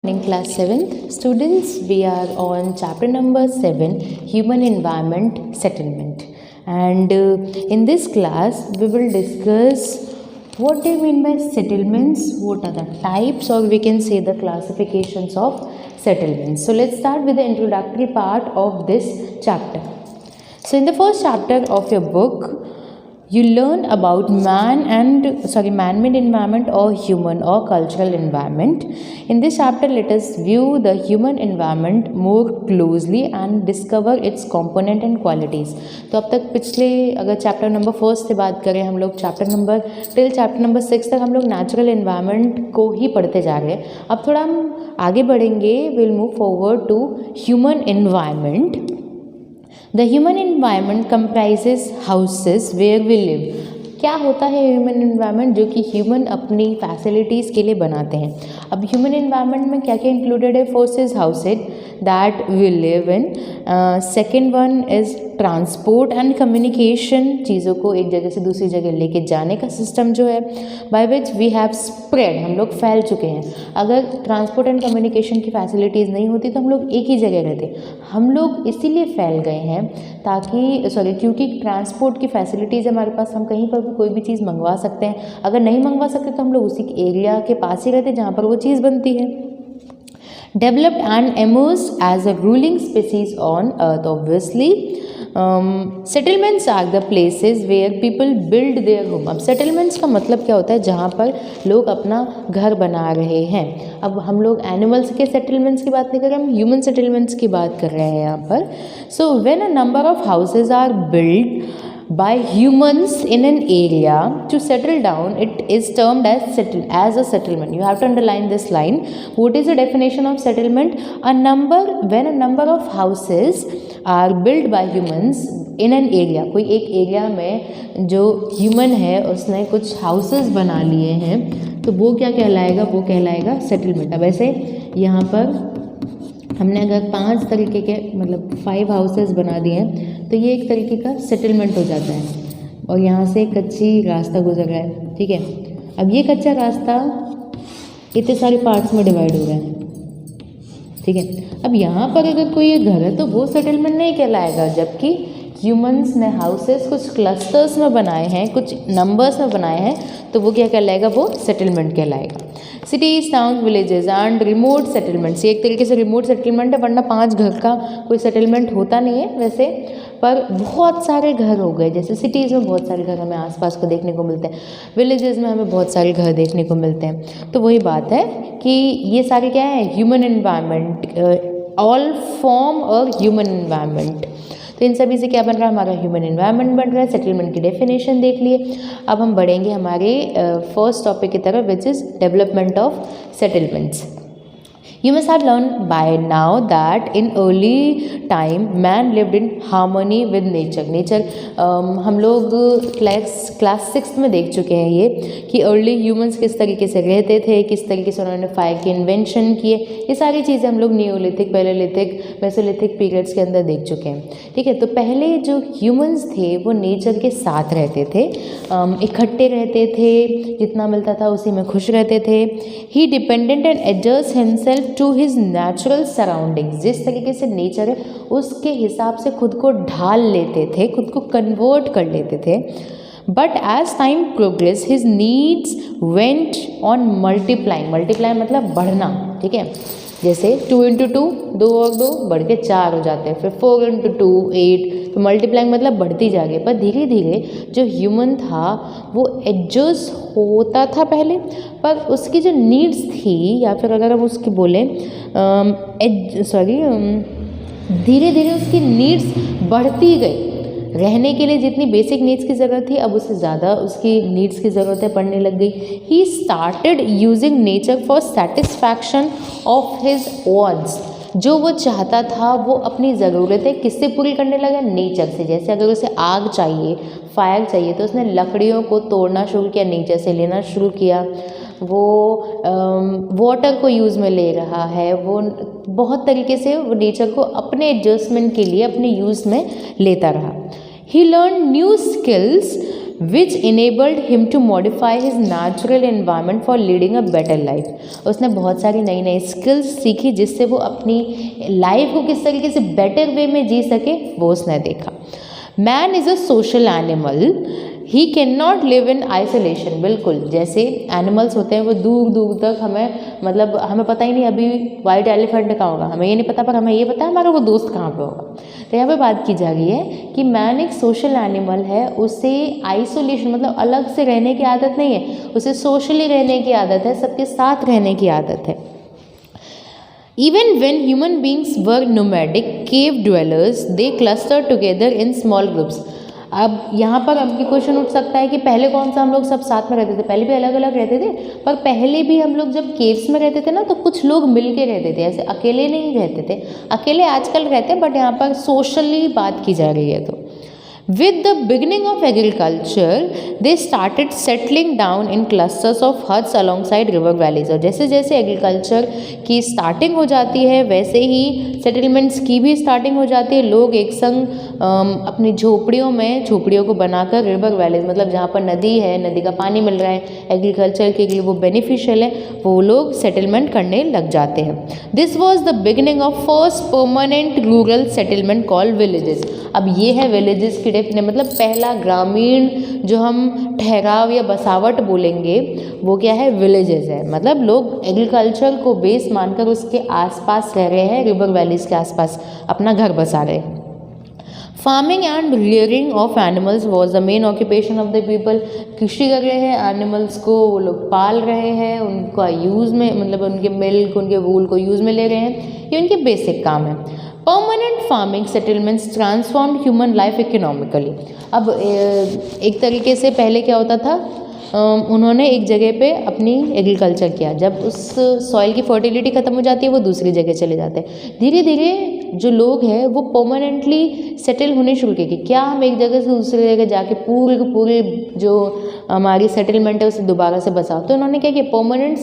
In class 7th, students, we are on chapter number 7, Human Environment Settlement. And in this class, we will discuss what do you mean by settlements, what are the types, or we can say the classifications of settlements. So let's start with the introductory part of this chapter. So in the first chapter of your book, you learn about man-made environment or human or cultural environment. In this chapter, let us view the human environment more closely and discover its component and qualities. तो अब तक पिछले अगर chapter number 1 से बात करें हम लोग चैप्टर नंबर 6 तक हम लोग नेचुरल एनवायरनमेंट को ही पढ़ते जा रहे हैं. अब थोड़ा हम आगे बढ़ेंगे. Will move forward to human environment. The human environment comprises houses where we live. क्या होता है ह्यूमन एनवायरनमेंट जो कि ह्यूमन अपनी फैसिलिटीज़ के लिए बनाते हैं. अब ह्यूमन एनवायरनमेंट में क्या क्या इंक्लूडेड है. First is houses that we live in. Second one is transport and communication. चीज़ों को एक जगह से दूसरी जगह लेके जाने का सिस्टम जो है by which we have spread. हम लोग फैल चुके हैं. अगर ट्रांसपोर्ट एंड कम्युनिकेशन की फैसिलिटीज़ नहीं होती तो हम लोग एक ही जगह रहते. हम लोग इसीलिए फैल गए हैं क्योंकि ट्रांसपोर्ट की फैसिलिटीज़ हमारे पास. हम कहीं पर भी कोई भी चीज़ मंगवा सकते हैं. अगर नहीं मंगवा सकते तो हम लोग उसी एरिया के पास ही रहते जहाँ पर वो चीज़ बनती है. Developed and emerged as a ruling species on earth. Obviously, settlements are the places where people build their home. अब settlements का मतलब क्या होता है. जहाँ पर लोग अपना घर बना रहे हैं. अब हम लोग एनिमल्स के सेटलमेंट्स की बात नहीं कर रहे, हम ह्यूमन सेटलमेंट्स की बात कर रहे हैं यहाँ पर. So when a number of houses are build by humans in an area to settle down, it is termed as a settlement. You have to underline this line. What is the definition of settlement? When a number of houses are built by humans in an area. कोई एक area में जो human है उसने कुछ houses बना लिए हैं तो वो क्या कहलाएगा. वो कहलाएगा सेटलमेंट. अब ऐसे यहाँ पर हमने अगर 5 तरीके के 5 हाउसेस बना दिए हैं तो ये एक तरीके का सेटलमेंट हो जाता है. और यहाँ से कच्ची रास्ता गुजर रहा है. ठीक है. अब ये कच्चा रास्ता इतने सारे पार्ट्स में डिवाइड हो रहा है. ठीक है. अब यहाँ पर अगर कोई एक घर है तो वो सेटलमेंट नहीं कहलाएगा. जबकि ह्यूमंस ने हाउसेस कुछ क्लस्टर्स में बनाए हैं, कुछ नंबर्स में बनाए हैं तो वो क्या कहलाएगा. वो सेटलमेंट कहलाएगा. Cities, town, villages and remote settlements. ये एक तरीके से रिमोट सेटलमेंट है. वरना 5 घर का कोई सेटलमेंट होता नहीं है वैसे. पर बहुत सारे घर हो गए. जैसे सिटीज़ में बहुत सारे घर हमें आसपास को देखने को मिलते हैं. विलेजेस में हमें बहुत सारे घर देखने को मिलते हैं. तो वही बात है कि ये सारे क्या है ह्यूमन एनवायरनमेंट. ऑल फॉर्म और ह्यूमन एनवायरनमेंट. तो इन सभी से क्या बन रहा है हमारा ह्यूमन एनवायरनमेंट बन रहा है. सेटलमेंट की डेफिनेशन देख लिए. अब हम बढ़ेंगे हमारे फर्स्ट टॉपिक की तरफ which is development of settlements. You must have learned by now that in early time man lived in harmony with nature. हम लोग क्लास 6 में देख चुके हैं ये कि अर्ली ह्यूमंस किस तरीके से रहते थे, किस तरीके से उन्होंने फायर के इन्वेंशन किए. ये सारी चीज़ें हम लोग नियोलिथिक, पैलेलिथिक, मेसोलिथिक पीरियड्स के अंदर देख चुके हैं. ठीक है. तो पहले जो ह्यूमंस थे वो नेचर के साथ रहते थे, इकट्ठे रहते थे, जितना मिलता था उसी में खुश रहते थे. He dependent and adjust himself to his natural surroundings. जिस तरीके से नेचर है उसके हिसाब से खुद को ढाल लेते थे, खुद को कन्वर्ट कर लेते थे. But as time progress his needs went on multiplying. Multiply मतलब बढ़ना. ठीक है. जैसे 2 × 2 2 और 2 बढ़ के 4 हो जाते हैं. फिर 4 × 2 8. तो मल्टीप्लाइंग मतलब बढ़ती जा रही है. पर धीरे धीरे जो ह्यूमन था वो एडजस्ट होता था पहले, पर उसकी जो नीड्स थी या फिर अगर हम उसकी बोलें धीरे धीरे उसकी नीड्स बढ़ती गई. रहने के लिए जितनी बेसिक नीड्स की ज़रूरत थी अब उससे ज़्यादा उसकी नीड्स की ज़रूरतें पड़ने लग गई. He started using nature for satisfaction of his wants. जो वो चाहता था वो अपनी ज़रूरतें किससे पूरी करने लगा. नेचर से. जैसे अगर उसे आग चाहिए, फायर चाहिए तो उसने लकड़ियों को तोड़ना शुरू किया, नेचर से लेना शुरू किया. वो वाटर को यूज़ में ले रहा है. वो बहुत तरीके से वो नेचर को अपने एडजस्टमेंट के लिए अपने यूज़ में लेता रहा. He learn new skills which enabled him to modify his natural environment for leading a better life. उसने बहुत सारी नई नई स्किल्स सीखी जिससे वो अपनी लाइफ को किस तरीके से बेटर वे में जी सके, वो उसने देखा। Man is a social animal, he can not live in isolation. बिल्कुल, जैसे एनिमल्स होते हैं वो दूर दूर तक हमें पता ही नहीं अभी वाइट एलिफेंट कहाँ होगा, हमें ये नहीं पता, पर हमें ये पता है हमारा वो दोस्त कहाँ पे होगा। तो यहाँ पे बात की जा रही है कि मैन एक सोशल एनिमल है, उसे आइसोलेशन मतलब अलग से रहने की आदत नहीं है, उसे सोशली रहने की आदत है, सबके साथ रहने की आदत है। Even when human beings were nomadic cave dwellers, they clustered together in small groups. अब यहाँ पर आपकी क्वेश्चन उठ सकता है कि पहले कौन सा हम लोग सब साथ में रहते थे? पहले भी अलग अलग रहते थे, पर पहले भी हम लोग जब केव्स में रहते थे ना तो कुछ लोग मिल के रहते थे, ऐसे अकेले नहीं रहते थे। अकेले आजकल रहते हैं, बट यहाँ पर सोशली बात की जा रही है। तो with the beginning of agriculture they started settling down in clusters of huts alongside river valleys। और जैसे जैसे एग्रीकल्चर की स्टार्टिंग हो जाती है वैसे ही सेटलमेंट्स की भी स्टार्टिंग हो जाती है। लोग एक संग अपनी झोपड़ियों को बनाकर रिवर वैलीज मतलब जहाँ पर नदी है, नदी का पानी मिल रहा है, एग्रीकल्चर के लिए वो बेनिफिशियल है, वो लोग सेटलमेंट करने लग जाते हैं। This was the beginning of first permanent rural settlement called villages. अब ये है विलेजेस की डेफिनेशन, मतलब पहला ग्रामीण जो हम ठहराव या बसावट बोलेंगे वो क्या है? विलेजेस है। मतलब लोग एग्रीकल्चर को बेस मानकर उसके आसपास रह रहे हैं, रिवर वैलीज के आसपास अपना घर बसा रहे हैं। Farming and rearing of animals was the main occupation of the people. कृषि कर रहे हैं, एनिमल्स को वो लोग पाल रहे हैं, उनका यूज़ में मतलब उनके मिल्क, उनके वूल को यूज़ में ले रहे हैं, ये उनके बेसिक काम है। Permanent farming settlements transformed human life economically. अब एक तरीके से पहले क्या होता था, उन्होंने एक जगह पे अपनी एग्रीकल्चर किया, जब उस सॉइल की फर्टिलिटी ख़त्म हो जाती है वो दूसरी जगह चले जाते हैं। धीरे धीरे जो लोग हैं वो परमानेंटली सेटल होने शुरू किए कि क्या हम एक जगह से दूसरी जगह जाके पूरे जो हमारी सेटलमेंट है उसे दोबारा से बसाओ। तो उन्होंने क्या किया, परमानेंट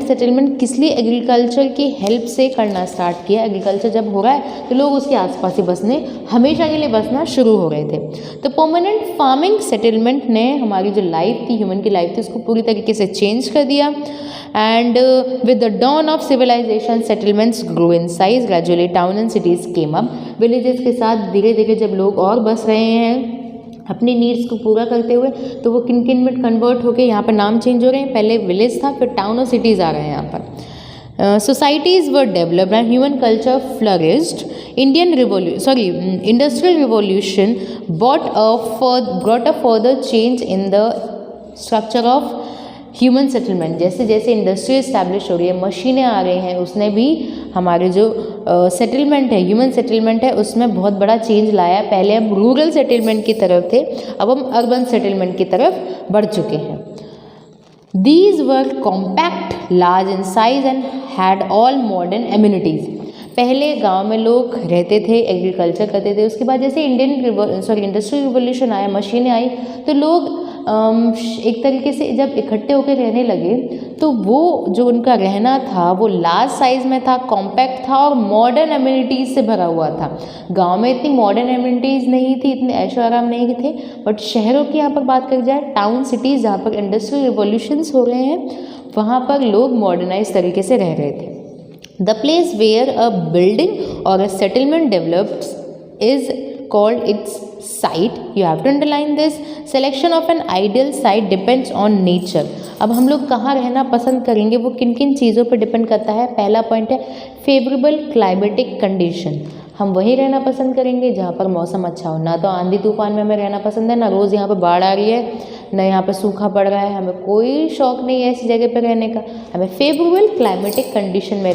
सेटलमेंट किस लिए? एग्रीकल्चर की हेल्प से करना स्टार्ट किया। एग्रीकल्चर जब हो रहा है तो लोग उसके आसपास ही बसने, हमेशा के लिए बसना शुरू हो गए थे। तो परमानेंट फार्मिंग सेटलमेंट ने हमारी जो लाइफ थी, ह्यूमन की लाइफ थी, उसको पूरी तरीके से चेंज कर दिया। And with the dawn of civilisation settlements grow in size, gradually town and cities came up. Villages के साथ धीरे धीरे जब लोग और बस रहे हैं अपनी नीड्स को पूरा करते हुए, तो वो किन किन में कन्वर्ट होकर यहाँ पर नाम चेंज हो रहे हैं। पहले विलेज था, फिर टाउन और सिटीज़ आ रहे हैं यहाँ पर। Societies were developed and human culture flourished. Industrial revolution brought a further change in the structure of human settlement। जैसे जैसे इंडस्ट्री इस्टेब्लिश हो रही है, मशीनें आ रही हैं, उसने भी हमारे जो सेटलमेंट है, ह्यूमन सेटलमेंट है, उसमें बहुत बड़ा चेंज लाया। पहले हम रूरल सेटलमेंट की तरफ थे, अब हम अर्बन सेटलमेंट की तरफ बढ़ चुके हैं। These were compact, large in size and had all modern amenities। पहले गांव में लोग रहते थे, एग्रीकल्चर करते थे। उसके बाद जैसे इंडस्ट्रियल रिवोल्यूशन आया, मशीनें आई, तो लोग एक तरीके से जब इकट्ठे होकर रहने लगे तो वो जो उनका रहना था वो लार्ज साइज़ में था, कॉम्पैक्ट था और मॉडर्न एमिनिटीज़ से भरा हुआ था। गांव में इतनी मॉडर्न एमिनिटीज़ नहीं थी, इतने ऐशो आराम नहीं थे, बट शहरों की यहाँ पर बात करी जाए, टाउन सिटीज़ जहाँ पर इंडस्ट्रियल रिवोल्यूशंस हो रहे हैं वहाँ पर लोग मॉडर्नाइज तरीके से रह रहे थे। The place where a building और a settlement develops is called its site। You have to underline this। Selection of an ideal site depends on nature। अब हम लोग कहाँ रहना पसंद करेंगे वो किन किन चीज़ों पर डिपेंड करता है। पहला पॉइंट है फेवरेबल क्लाइमेटिक कंडीशन। हम वहीं रहना पसंद करेंगे जहाँ पर मौसम अच्छा हो, ना तो आंधी तूफान में हमें रहना पसंद है, ना रोज़ यहाँ पर बाढ़ आ रही है, ना यहाँ पर सूखा पड़ रहा है। हमें कोई शौक़ नहीं है ऐसी जगह पर रहने का। हमें फेवरेबल क्लाइमेटिक कंडीशन में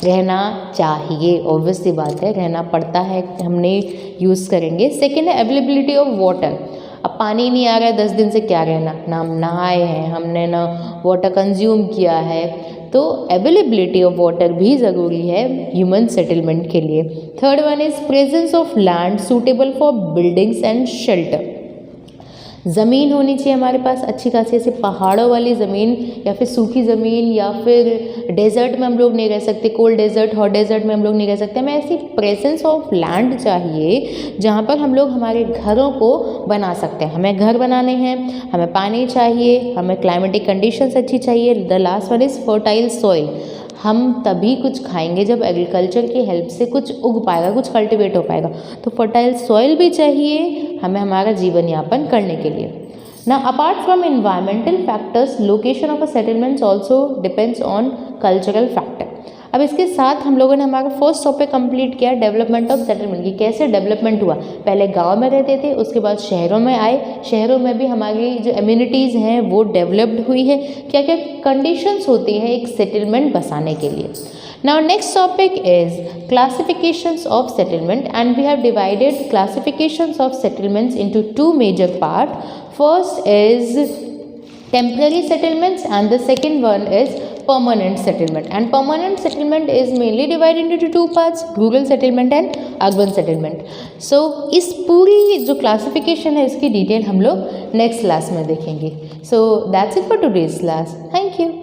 रहना चाहिए। ऑब्वियस सी बात है, रहना पड़ता है, हमने यूज़ करेंगे। सेकेंड है अवेलेबिलिटी ऑफ वाटर। अब पानी नहीं आ रहा है 10 दिन से, क्या रहना, ना हम नहाए हैं, हमने ना वाटर कंज्यूम किया है, तो अवेलेबिलिटी ऑफ वाटर भी ज़रूरी है ह्यूमन सेटलमेंट के लिए। Third one is presence of land suitable for buildings and shelter. ज़मीन होनी चाहिए हमारे पास अच्छी खासी, ऐसे पहाड़ों वाली ज़मीन या फिर सूखी ज़मीन, या फिर डेजर्ट में हम लोग नहीं रह सकते, कोल्ड डेजर्ट हॉट डेजर्ट में हम लोग नहीं रह सकते। हमें ऐसी प्रेजेंस ऑफ लैंड चाहिए जहाँ पर हम लोग हमारे घरों को बना सकते हैं। हमें घर बनाने हैं, हमें पानी चाहिए, हमें क्लाइमेटिक कंडीशंस अच्छी चाहिए। The last one is fertile soil. हम तभी कुछ खाएंगे जब एग्रीकल्चर की हेल्प से कुछ उग पाएगा, कुछ कल्टिवेट हो पाएगा। तो फर्टाइल सॉइल भी चाहिए हमें हमारा जीवन यापन करने के लिए। ना apart from environmental factors, location of a settlements also depends on cultural factor. अब इसके साथ हम लोगों ने हमारा फर्स्ट टॉपिक कंप्लीट किया, डेवलपमेंट ऑफ सेटलमेंट की कैसे डेवलपमेंट हुआ। पहले गांव में रहते थे, उसके बाद शहरों में आए, शहरों में भी हमारी जो एम्यूनिटीज़ हैं वो डेवलप्ड हुई है। क्या क्या कंडीशंस होती हैं एक सेटलमेंट बसाने के लिए। Now next topic is classifications of settlement, and we have divided classifications of settlements into two major parts. First is temporary settlements and the second one is permanent settlement. And permanent settlement is mainly divided into two parts, rural settlement and urban settlement. So इस पूरी जो classification है इसकी detail हम लोग next class में देखेंगे. So that's it for today's class. Thank you.